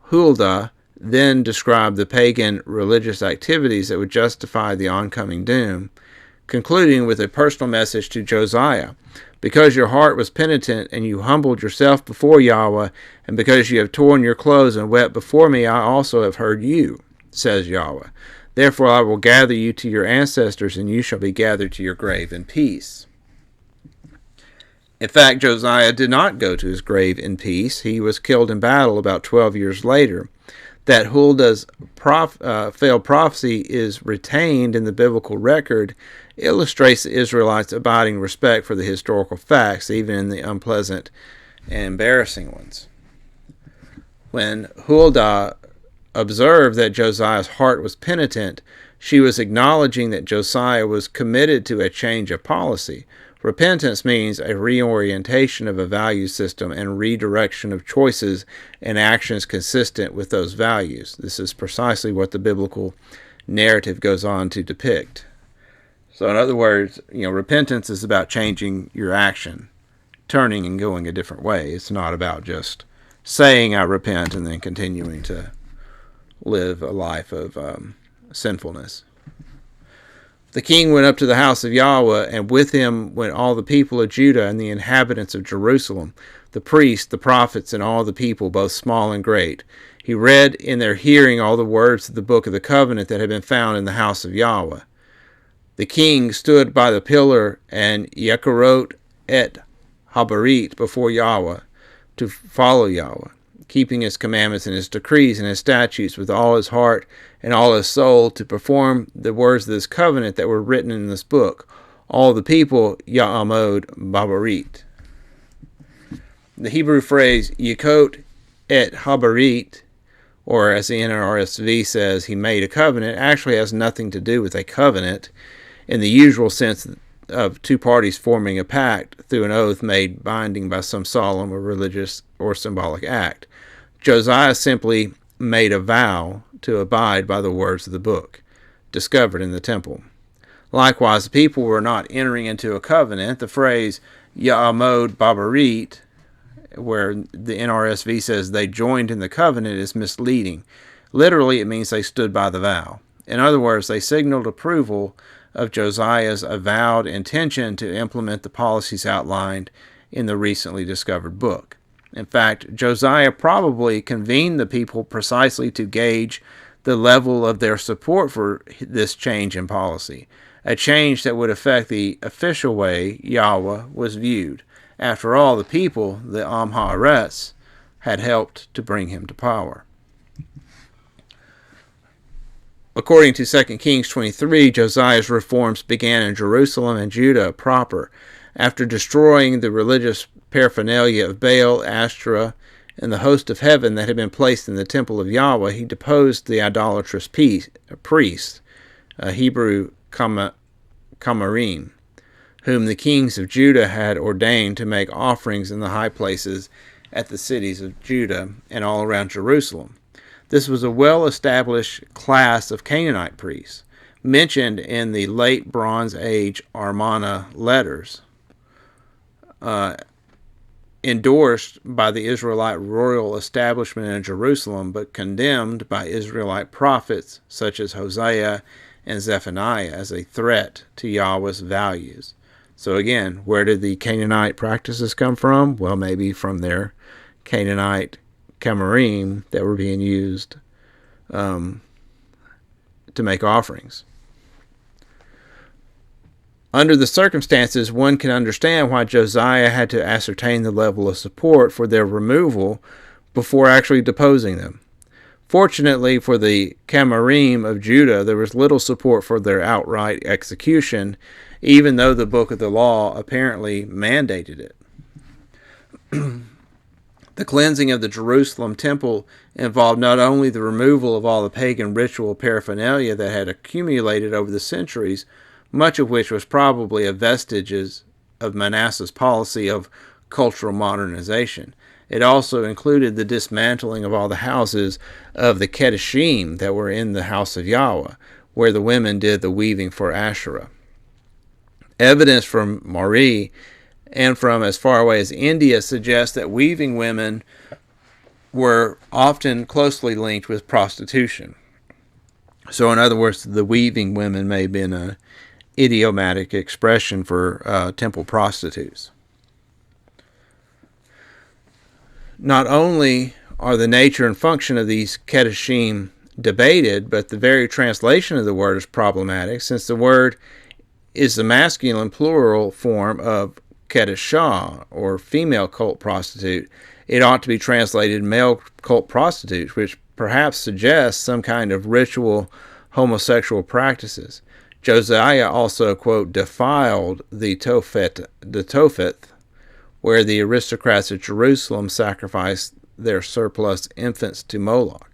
Huldah then described the pagan religious activities that would justify the oncoming doom, concluding with a personal message to Josiah. "Because your heart was penitent, and you humbled yourself before Yahweh, and because you have torn your clothes and wept before me, I also have heard you, says Yahweh. Therefore I will gather you to your ancestors, and you shall be gathered to your grave in peace." In fact, Josiah did not go to his grave in peace. He was killed in battle about 12 years later. That Huldah's failed prophecy is retained in the biblical record illustrates the Israelites' abiding respect for the historical facts, even in the unpleasant and embarrassing ones. When Huldah observed that Josiah's heart was penitent, she was acknowledging that Josiah was committed to a change of policy. Repentance means a reorientation of a value system and redirection of choices and actions consistent with those values. This is precisely what the biblical narrative goes on to depict. So in other words, repentance is about changing your action, turning and going a different way. It's not about just saying I repent and then continuing to live a life of sinfulness. The king went up to the house of Yahweh, and with him went all the people of Judah and the inhabitants of Jerusalem, the priests, the prophets, and all the people, both small and great. He read in their hearing all the words of the book of the covenant that had been found in the house of Yahweh. The king stood by the pillar and Yekarot et Habarit before Yahweh to follow Yahweh, keeping his commandments and his decrees and his statutes with all his heart and all his soul, to perform the words of this covenant that were written in this book. All the people Ya'amod Babarit. The Hebrew phrase Yekot et Habarit, or as the NRSV says, he made a covenant, actually has nothing to do with a covenant in the usual sense of two parties forming a pact through an oath made binding by some solemn or religious or symbolic act. Josiah simply made a vow to abide by the words of the book, discovered in the temple. Likewise, the people were not entering into a covenant. The phrase Ya'amod Babarit, where the NRSV says they joined in the covenant, is misleading. Literally, it means they stood by the vow. In other words, they signaled approval of Josiah's avowed intention to implement the policies outlined in the recently discovered book. In fact, Josiah probably convened the people precisely to gauge the level of their support for this change in policy, a change that would affect the official way Yahweh was viewed. After all, the people, the Am Haaretz, had helped to bring him to power. According to 2 Kings 23, Josiah's reforms began in Jerusalem and Judah proper. After destroying the religious paraphernalia of Baal, Ashtoreth, and the host of heaven that had been placed in the temple of Yahweh, he deposed the idolatrous priest, Hebrew Kamarim, whom the kings of Judah had ordained to make offerings in the high places at the cities of Judah and all around Jerusalem. This was a well-established class of Canaanite priests, mentioned in the late Bronze Age Amarna letters, endorsed by the Israelite royal establishment in Jerusalem, but condemned by Israelite prophets such as Hosea and Zephaniah as a threat to Yahweh's values. So again, where did the Canaanite practices come from? Well, maybe from their Canaanite Kamarim that were being used to make offerings. Under the circumstances, one can understand why Josiah had to ascertain the level of support for their removal before actually deposing them. Fortunately for the Kamarim of Judah, there was little support for their outright execution, even though the book of the law apparently mandated it. The cleansing of the Jerusalem temple involved not only the removal of all the pagan ritual paraphernalia that had accumulated over the centuries, much of which was probably a vestiges of Manasseh's policy of cultural modernization. It also included the dismantling of all the houses of the Kedoshim that were in the house of Yahweh, where the women did the weaving for Asherah. Evidence from Mari and from as far away as India suggests that weaving women were often closely linked with prostitution. So in other words, the weaving women may have been an idiomatic expression for temple prostitutes. Not only are the nature and function of these Kedoshim debated, but the very translation of the word is problematic, since the word is the masculine plural form of Kedeshah, or female cult prostitute. It ought to be translated male cult prostitutes, which perhaps suggests some kind of ritual homosexual practices. Josiah also, quote, defiled the Topheth, where the aristocrats of Jerusalem sacrificed their surplus infants to Moloch.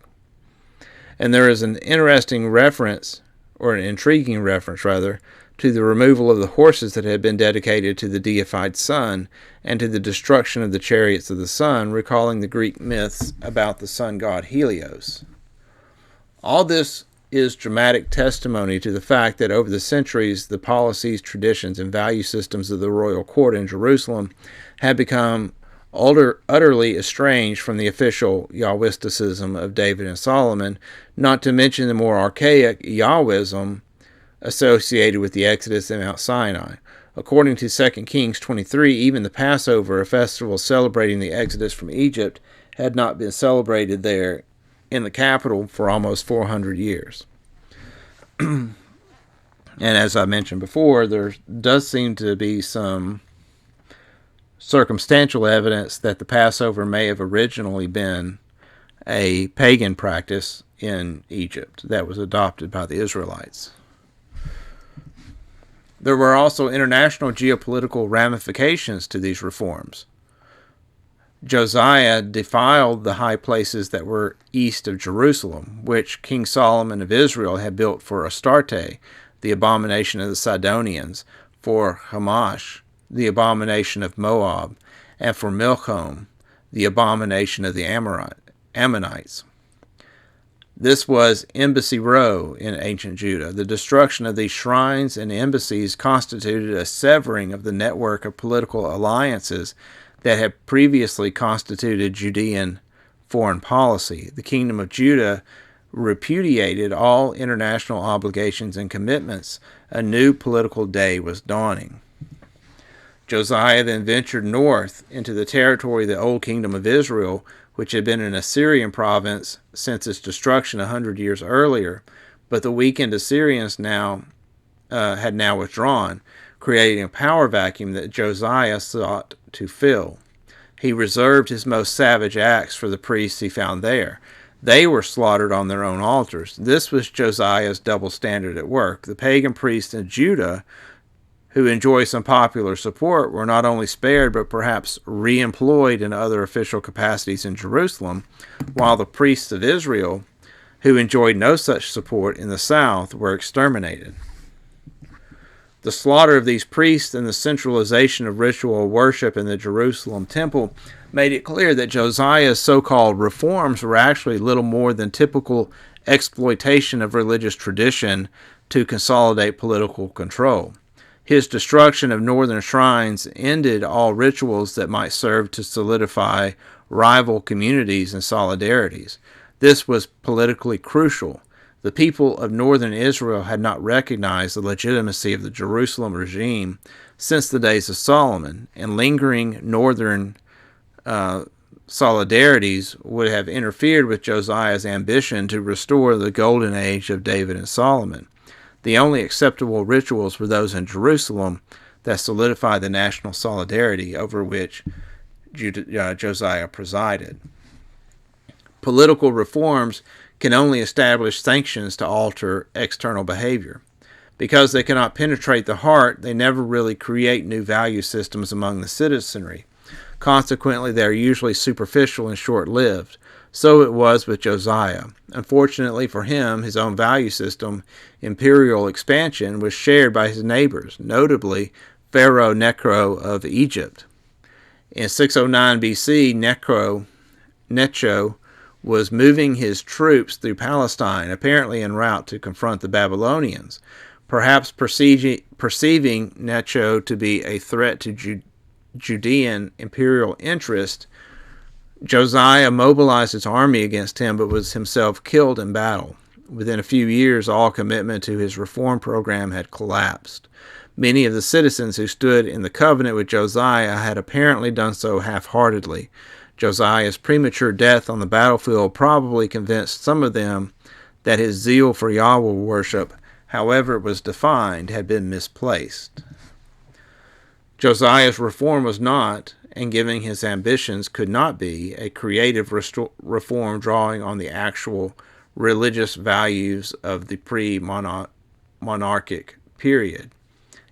And there is an interesting reference, or an intriguing reference rather, to the removal of the horses that had been dedicated to the deified sun, and to the destruction of the chariots of the sun, recalling the Greek myths about the sun god Helios. All this is dramatic testimony to the fact that over the centuries, the policies, traditions, and value systems of the royal court in Jerusalem had become utterly estranged from the official Yahwisticism of David and Solomon, not to mention the more archaic Yahwism associated with the Exodus and Mount Sinai. According to 2 Kings 23, even the Passover, a festival celebrating the Exodus from Egypt, had not been celebrated there in the capital for almost 400 years. And as I mentioned before, there does seem to be some circumstantial evidence that the Passover may have originally been a pagan practice in Egypt that was adopted by the Israelites. There were also international geopolitical ramifications to these reforms. Josiah defiled the high places that were east of Jerusalem, which King Solomon of Israel had built for Astarte, the abomination of the Sidonians, for Hamash, the abomination of Moab, and for Milcom, the abomination of the Ammonites. This was Embassy Row in ancient Judah. The destruction of these shrines and embassies constituted a severing of the network of political alliances that had previously constituted Judean foreign policy. The kingdom of Judah repudiated all international obligations and commitments. A new political day was dawning. Josiah then ventured north into the territory of the old kingdom of Israel, which had been an Assyrian province since its destruction 100 years earlier, but the weakened Assyrians had now withdrawn, creating a power vacuum that Josiah sought to fill. He reserved his most savage acts for the priests he found there. They were slaughtered on their own altars. This was Josiah's double standard at work. The pagan priests in Judah, who enjoy some popular support, were not only spared but perhaps re-employed in other official capacities in Jerusalem, while the priests of Israel, who enjoyed no such support in the south, were exterminated. The slaughter of these priests and the centralization of ritual worship in the Jerusalem temple made it clear that Josiah's so-called reforms were actually little more than typical exploitation of religious tradition to consolidate political control. His destruction of northern shrines ended all rituals that might serve to solidify rival communities and solidarities. This was politically crucial. The people of northern Israel had not recognized the legitimacy of the Jerusalem regime since the days of Solomon, and lingering northern solidarities would have interfered with Josiah's ambition to restore the golden age of David and Solomon. The only acceptable rituals were those in Jerusalem that solidified the national solidarity over which Josiah presided. Political reforms can only establish sanctions to alter external behavior. Because they cannot penetrate the heart, they never really create new value systems among the citizenry. Consequently, they are usually superficial and short-lived. So it was with Josiah. Unfortunately for him, his own value system, imperial expansion, was shared by his neighbors, notably Pharaoh Necho of Egypt. In 609 BC, Necho was moving his troops through Palestine, apparently en route to confront the Babylonians. Perhaps perceiving Necho to be a threat to Judean imperial interest, Josiah mobilized his army against him, but was himself killed in battle. Within a few years, all commitment to his reform program had collapsed. Many of the citizens who stood in the covenant with Josiah had apparently done so half-heartedly. Josiah's premature death on the battlefield probably convinced some of them that his zeal for Yahweh worship, however it was defined, had been misplaced. Josiah's reform was not, and giving his ambitions could not be, a creative reform drawing on the actual religious values of the pre-monarchic period.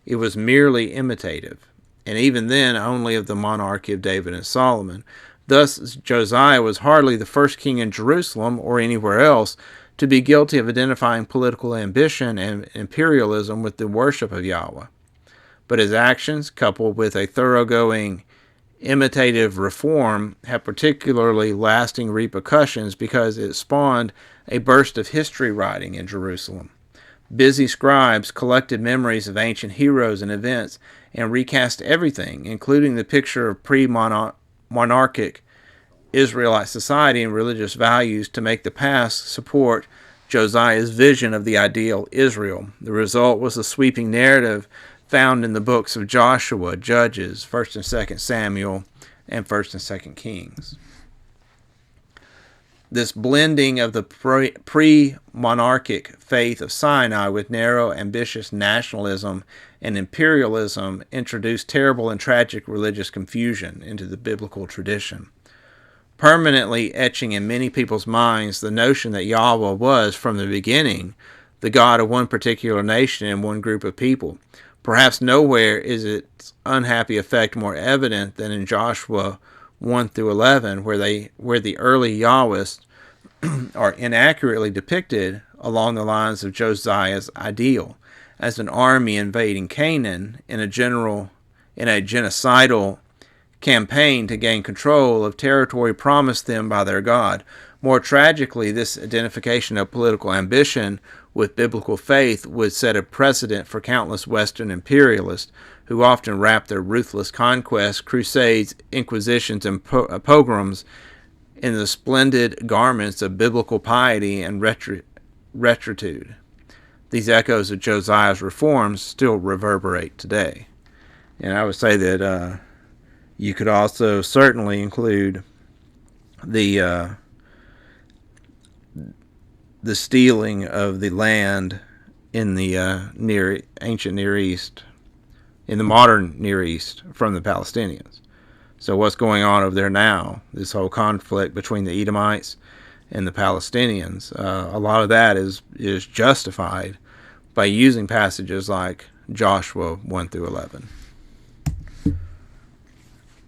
It was merely imitative, and even then only of the monarchy of David and Solomon. Thus, Josiah was hardly the first king in Jerusalem or anywhere else to be guilty of identifying political ambition and imperialism with the worship of Yahweh. But his actions, coupled with a thoroughgoing imitative reform, have particularly lasting repercussions because it spawned a burst of history writing in Jerusalem. Busy scribes collected memories of ancient heroes and events and recast everything, including the picture of pre-monarchic Israelite society and religious values, to make the past support Josiah's vision of the ideal Israel. The result was a sweeping narrative found in the books of Joshua, Judges, 1st and 2nd Samuel, and 1st and 2nd Kings. This blending of the pre-monarchic faith of Sinai with narrow, ambitious nationalism and imperialism introduced terrible and tragic religious confusion into the biblical tradition, permanently etching in many people's minds the notion that Yahweh was, from the beginning, the God of one particular nation and one group of people. Perhaps nowhere is its unhappy effect more evident than in Joshua 1 through 11, where the early Yahwists are inaccurately depicted along the lines of Josiah's ideal, as an army invading Canaan in a genocidal campaign to gain control of territory promised them by their God. More tragically, this identification of political ambition with biblical faith would set a precedent for countless Western imperialists who often wrap their ruthless conquests, crusades, inquisitions, and pogroms in the splendid garments of biblical piety and rectitude. These echoes of Josiah's reforms still reverberate today. And I would say that you could also certainly include the stealing of the land in the ancient Near East, in the modern Near East, from the Palestinians. So what's going on over there now, this whole conflict between the Edomites and the Palestinians, a lot of that is justified by using passages like Joshua 1 through 11.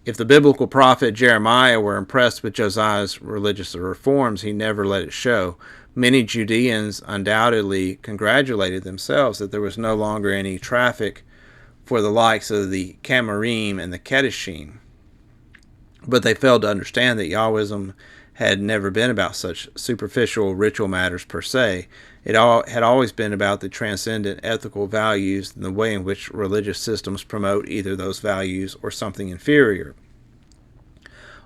If the biblical prophet Jeremiah were impressed with Josiah's religious reforms, he never let it show. Many Judeans undoubtedly congratulated themselves that there was no longer any traffic for the likes of the Kamarim and the Kedeschim. But they failed to understand that Yahwism had never been about such superficial ritual matters per se. It had always been about the transcendent ethical values and the way in which religious systems promote either those values or something inferior.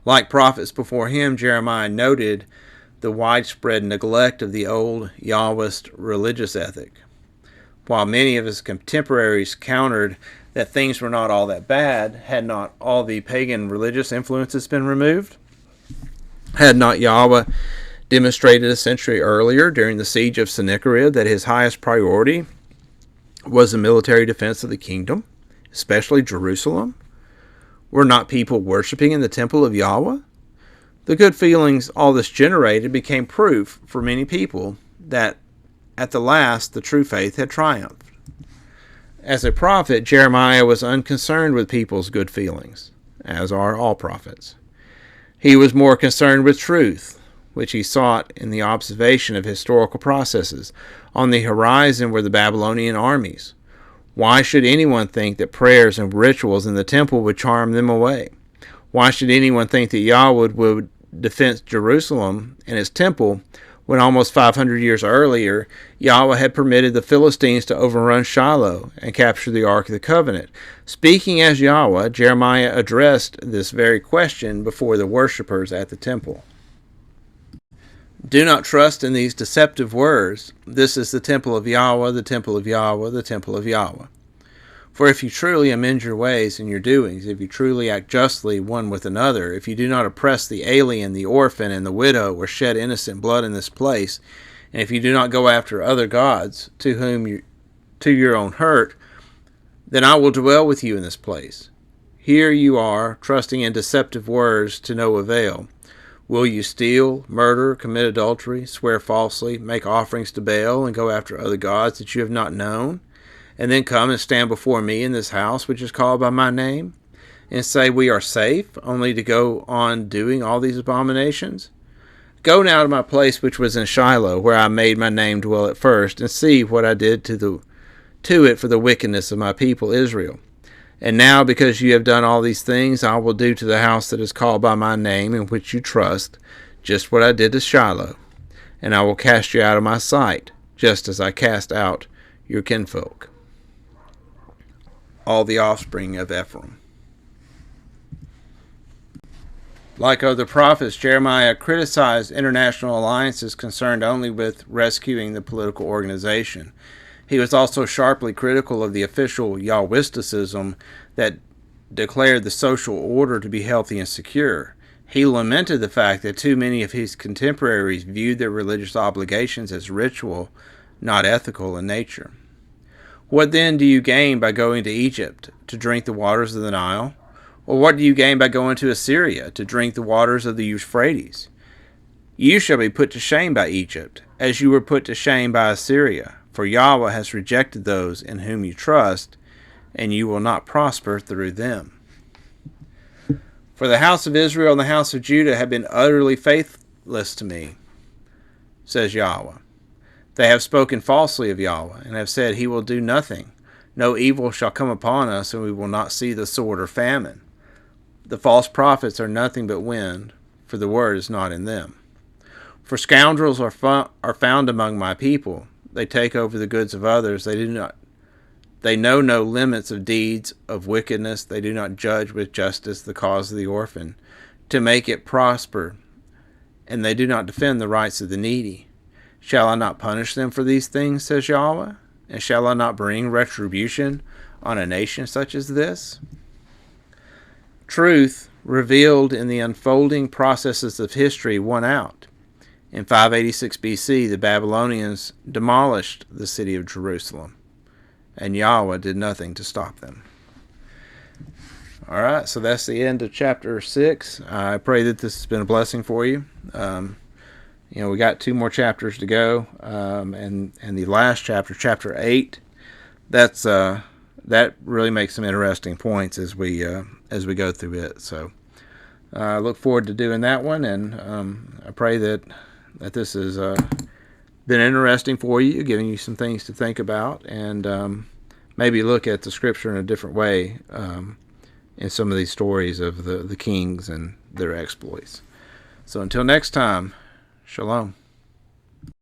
Like prophets before him, Jeremiah noted the widespread neglect of the old Yahwist religious ethic. While many of his contemporaries countered that things were not all that bad, had not all the pagan religious influences been removed? Had not Yahweh demonstrated a century earlier during the siege of Sennacherib that his highest priority was the military defense of the kingdom, especially Jerusalem? Were not people worshiping in the temple of Yahweh? The good feelings all this generated became proof for many people that at the last the true faith had triumphed. As a prophet, Jeremiah was unconcerned with people's good feelings, as are all prophets. He was more concerned with truth, which he sought in the observation of historical processes. On the horizon were the Babylonian armies. Why should anyone think that prayers and rituals in the temple would charm them away? Why should anyone think that Yahweh would defend Jerusalem and its temple when almost 500 years earlier Yahweh had permitted the Philistines to overrun Shiloh and capture the Ark of the Covenant? Speaking as Yahweh, Jeremiah addressed this very question before the worshippers at the temple. Do not trust in these deceptive words. This is the temple of Yahweh, the temple of Yahweh, the temple of Yahweh. For if you truly amend your ways and your doings, if you truly act justly one with another, if you do not oppress the alien, the orphan, and the widow, or shed innocent blood in this place, and if you do not go after other gods to your own hurt, then I will dwell with you in this place. Here you are, trusting in deceptive words to no avail. Will you steal, murder, commit adultery, swear falsely, make offerings to Baal, and go after other gods that you have not known, and then come and stand before me in this house which is called by my name, and say, we are safe, only to go on doing all these abominations? Go now to my place which was in Shiloh, where I made my name dwell at first, and see what I did to it for the wickedness of my people Israel. And now, because you have done all these things, I will do to the house that is called by my name, in which you trust, just what I did to Shiloh. And I will cast you out of my sight, just as I cast out your kinfolk, all the offspring of Ephraim. Like other prophets, Jeremiah criticized international alliances concerned only with rescuing the political organization. He was also sharply critical of the official Yahwisticism that declared the social order to be healthy and secure. He lamented the fact that too many of his contemporaries viewed their religious obligations as ritual, not ethical in nature. What then do you gain by going to Egypt to drink the waters of the Nile? Or what do you gain by going to Assyria to drink the waters of the Euphrates? You shall be put to shame by Egypt, as you were put to shame by Assyria. For Yahweh has rejected those in whom you trust, and you will not prosper through them. For the house of Israel and the house of Judah have been utterly faithless to me, says Yahweh. They have spoken falsely of Yahweh, and have said, he will do nothing. No evil shall come upon us, and we will not see the sword or famine. The false prophets are nothing but wind, for the word is not in them. For scoundrels are found among my people. They take over the goods of others. They know no limits of deeds of wickedness. They do not judge with justice the cause of the orphan, to make it prosper, and they do not defend the rights of the needy. Shall I not punish them for these things, says Yahweh? And shall I not bring retribution on a nation such as this? Truth, revealed in the unfolding processes of history, won out. In 586 BC, the Babylonians demolished the city of Jerusalem, and Yahweh did nothing to stop them. All right, so that's the end of chapter 6. I pray that this has been a blessing for you. We got 2 more chapters to go, and the last chapter, chapter 8, that really makes some interesting points as we go through it. So I look forward to doing that one, and I pray that this has been interesting for you, giving you some things to think about, and maybe look at the scripture in a different way in some of these stories of the kings and their exploits. So until next time, shalom.